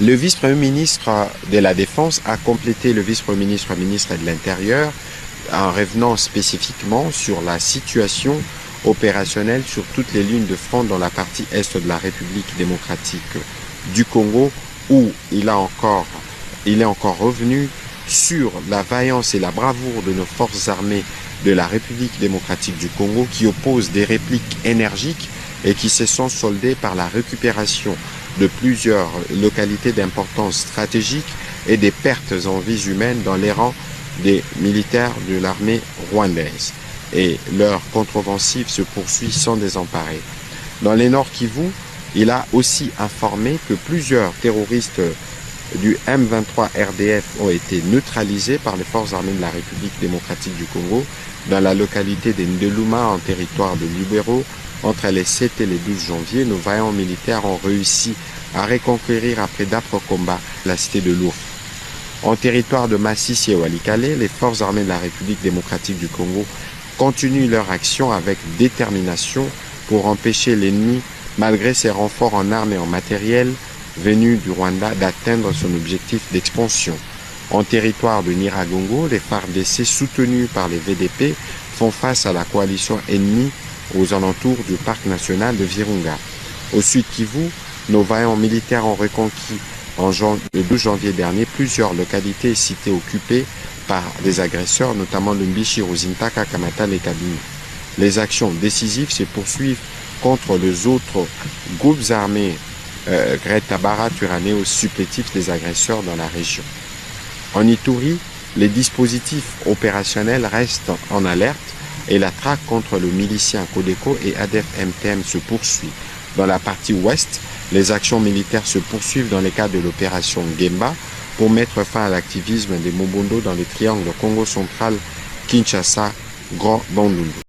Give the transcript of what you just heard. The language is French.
Le vice-premier ministre de la Défense a complété le vice-premier ministre, ministre de l'Intérieur, en revenant spécifiquement sur la situation opérationnelle sur toutes les lignes de front dans la partie est de la République démocratique du Congo, où il est encore revenu sur la vaillance et la bravoure de nos forces armées de la République démocratique du Congo, qui opposent des répliques énergiques et qui se sont soldées par la récupération de plusieurs localités d'importance stratégique et des pertes en vies humaines dans les rangs des militaires de l'armée rwandaise. Et leur contre-offensive se poursuit sans désemparer. Dans les Nord Kivu, il a aussi informé que plusieurs terroristes du M23 RDF ont été neutralisés par les forces armées de la République démocratique du Congo dans la localité de Ndeluma en territoire de Lubero. Entre les 7 et les 12 janvier, nos vaillants militaires ont réussi à reconquérir après d'âpres combats la cité de Lourdes. En territoire de Massissi et Walikale, les forces armées de la République démocratique du Congo continuent leur action avec détermination pour empêcher l'ennemi, malgré ses renforts en armes et en matériel venus du Rwanda, d'atteindre son objectif d'expansion. En territoire de Nyiragongo, les FARDC soutenus par les VDP font face à la coalition ennemie aux alentours du parc national de Virunga. Au Sud Kivu, nos vaillants militaires ont reconquis le 12 janvier dernier plusieurs localités et cités occupées par des agresseurs, notamment Lumbishi, Ruzintaka, Kamatale et Kabini. Les actions décisives se poursuivent contre les autres groupes armés Greta Bara, Turaneo, supplétifs des agresseurs dans la région. En Ituri, les dispositifs opérationnels restent en alerte et la traque contre le milicien Codeco et ADF-MTM se poursuit. Dans la partie ouest, les actions militaires se poursuivent dans le cadre de l'opération Gemba pour mettre fin à l'activisme des Mobondo dans le triangle Congo central, Kinshasa, Grand Bandundu.